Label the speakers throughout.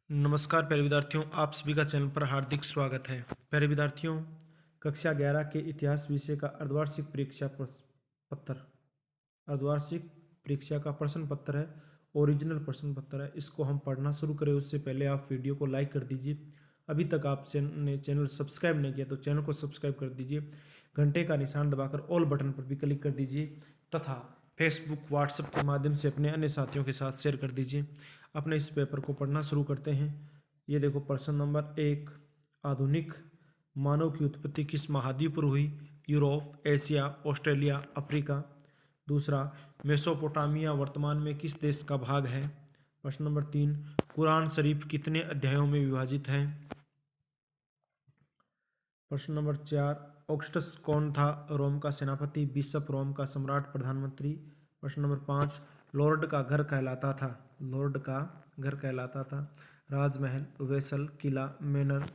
Speaker 1: नमस्कार प्यारे विद्यार्थियों, आप सभी का चैनल पर हार्दिक स्वागत है। प्यारे विद्यार्थियों, कक्षा 11 के इतिहास विषय का अर्धवार्षिक परीक्षा पत्र अर्धवार्षिक परीक्षा का प्रश्न पत्र है, ओरिजिनल प्रश्न पत्र है। इसको हम पढ़ना शुरू करें उससे पहले आप वीडियो को लाइक कर दीजिए। अभी तक आप चैनल सब्सक्राइब नहीं किया तो चैनल को सब्सक्राइब कर दीजिए। घंटे का निशान दबाकर ऑल बटन पर भी क्लिक कर दीजिए तथा फेसबुक व्हाट्सएप के माध्यम से अपने अन्य साथियों के साथ शेयर कर दीजिए। अपने इस पेपर को पढ़ना शुरू करते हैं। ये देखो प्रश्न नंबर 1, आधुनिक मानव की उत्पत्ति किस महाद्वीप पर हुई? Europe, Asia, Australia, Africa. दूसरा, मेसोपोटामिया वर्तमान में किस देश का भाग है? प्रश्न नंबर 3, कुरान शरीफ कितने अध्यायों में विभाजित है? प्रश्न नंबर 4, ऑगस्टस कौन था? रोम का सेनापति, बिशप, रोम का सम्राट, प्रधानमंत्री। प्रश्न नंबर 5, लॉर्ड का घर कहलाता था? लॉर्ड का घर कहलाता था राजमहल, वेसल, किला, मैनर।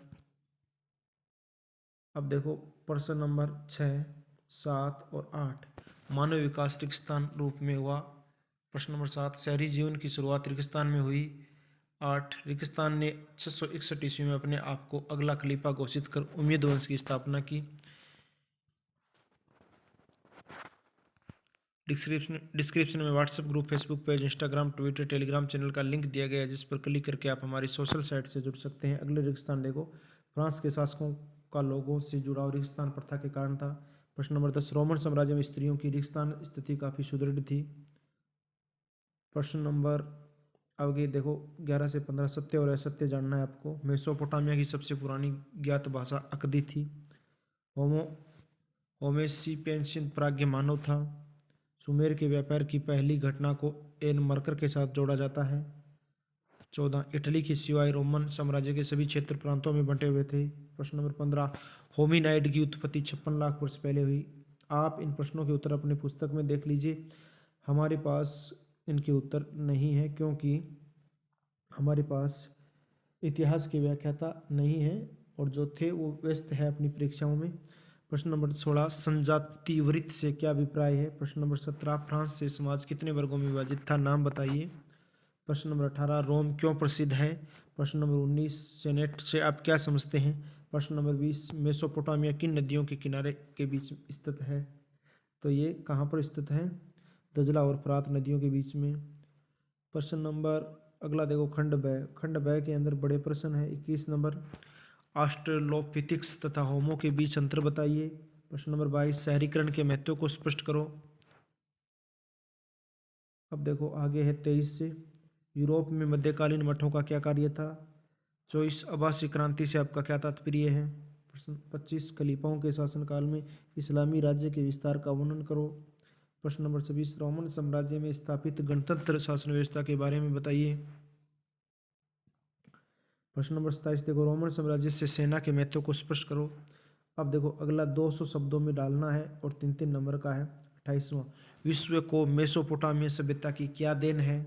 Speaker 1: अब देखो प्रश्न नंबर 6, 7 और 8, मानव विकास रेगिस्तान रूप में हुआ। प्रश्न नंबर 7, शहरी जीवन की शुरुआत रेगिस्तान में हुई। 8, रेगिस्तान ने 661 ईस्वी में अपने आप को अगला खलीफा घोषित कर उम्मयद वंश की स्थापना की। डिस्क्रिप्शन में WhatsApp group, Facebook page, Instagram, Twitter, Telegram channel का लिंक दिया गया है जिस पर क्लिक करके आप हमारी सोशल साइट से जुड़ सकते हैं। अगले रेगिस्तान देखो, फ्रांस के शासकों का लोगों से जुड़ाव रेगिस्तान प्रथा के कारण था। प्रश्न नंबर 10, रोमन साम्राज्य में स्त्रियों की रेगिस्तान स्थिति काफ़ी सुदृढ़ थी। प्रश्न नंबर आगे देखो 11 से 15, सत्य और असत्य जानना है आपको। मेसोपोटामिया की सबसे पुरानी ज्ञात भाषा अकदी थी। होमो प्राज्ञ मानव था। सुमेर के व्यापार की पहली घटना को एन मरकर के साथ जोड़ा जाता है। 14, इटली के सिवाय रोमन साम्राज्य के सभी क्षेत्र प्रांतों में बंटे हुए थे। प्रश्न नंबर 15, होमिनाइड की उत्पत्ति 56 लाख वर्ष पहले हुई। आप इन प्रश्नों के उत्तर अपने पुस्तक में देख लीजिए। हमारे पास इनके उत्तर नहीं है क्योंकि हमारे पास इतिहास के व्याख्याता नहीं है और जो थे वो व्यस्त है अपनी परीक्षाओं में। प्रश्न नंबर 16, संजाति वृत्त से क्या अभिप्राय है? प्रश्न नंबर 17, फ्रांस से समाज कितने वर्गों में विभाजित था? नाम बताइए। प्रश्न नंबर 18, रोम क्यों प्रसिद्ध है? प्रश्न नंबर 19, सेनेट से आप क्या समझते हैं? प्रश्न नंबर 20, मेसोपोटामिया किन नदियों के किनारे के बीच स्थित है? तो ये कहाँ पर स्थित है? दजला और फरात नदियों के बीच में। प्रश्न नंबर अगला देखो, खंड ब। खंड ब के अंदर बड़े प्रश्न है। 21 नंबर, ऑस्ट्रेलोपिथिक्स तथा होमो के बीच अंतर बताइए। प्रश्न नंबर 22, शहरीकरण के महत्व को स्पष्ट करो। अब देखो आगे है 23 से, यूरोप में मध्यकालीन मठों का क्या कार्य था? 24, आभासी क्रांति से आपका क्या तात्पर्य है? प्रश्न 25, खलीफाओं के शासनकाल में इस्लामी राज्य के विस्तार का वर्णन करो। प्रश्न नंबर 26, रोमन साम्राज्य में स्थापित गणतंत्र शासन व्यवस्था के बारे में बताइए। प्रश्न नंबर 27, देखो रोमन साम्राज्य से सेना के महत्व को स्पष्ट करो। अब देखो अगला 200 शब्दों में डालना है और 3-3 नंबर का है। 28वां, विश्व को मेसोपोटामिया सभ्यता की क्या देन है?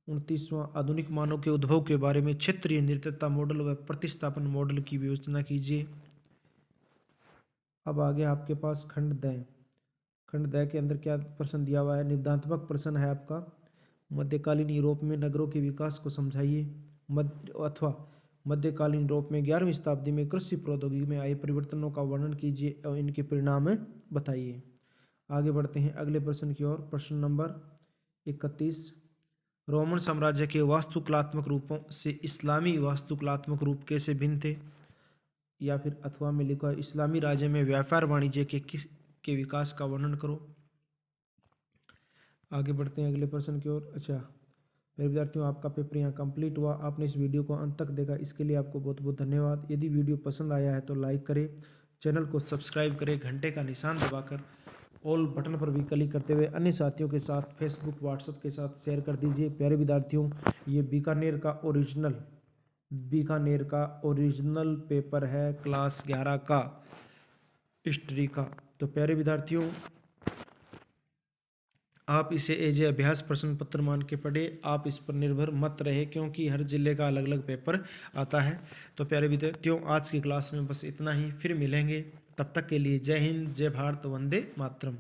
Speaker 1: 29वां, आधुनिक मानव के उद्भव के बारे में क्षेत्रीय नृत्यता मॉडल व प्रतिस्थापन मॉडल की विवेचना कीजिए। अब आगे आपके पास खंड द। खंड द के अंदर क्या प्रश्न दिया हुआ है? निबंधात्मक प्रश्न है आपका। मध्यकालीन यूरोप में नगरों के विकास को समझाइए। मध्यकालीन यूरोप में 11वीं शताब्दी में कृषि प्रौद्योगिकी में आए परिवर्तनों का वर्णन कीजिए और इनके परिणाम बताइए। आगे बढ़ते हैं अगले प्रश्न की ओर। प्रश्न नंबर 31, रोमन साम्राज्य के वास्तुकलात्मक रूपों से इस्लामी वास्तुकलात्मक रूप कैसे भिन्न थे? या फिर अथवा में लिखा है, इस्लामी राज्य में व्यापार वाणिज्य के विकास का वर्णन करो। आगे बढ़ते हैं अगले प्रश्न की ओर। अच्छा मेरे विद्यार्थियों, आपका पेपर यहाँ कंप्लीट हुआ। आपने इस वीडियो को अंत तक देखा, इसके लिए आपको बहुत बहुत धन्यवाद। यदि वीडियो पसंद आया है तो लाइक करें, चैनल को सब्सक्राइब करें, घंटे का निशान दबाकर ऑल बटन पर भी क्लिक करते हुए अन्य साथियों के साथ फेसबुक व्हाट्सएप के साथ शेयर कर दीजिए। प्यारे विद्यार्थियों, ये बीकानेर का ओरिजिनल पेपर है क्लास 11 का हिस्ट्री का। तो प्यारे विद्यार्थियों, आप इसे एज ए अभ्यास प्रश्न पत्र मान के पढ़े। आप इस पर निर्भर मत रहे क्योंकि हर जिले का अलग अलग पेपर आता है। तो प्यारे विद्यार्थियों, आज की क्लास में बस इतना ही। फिर मिलेंगे, तब तक के लिए जय हिंद, जय भारत, वंदे मातरम।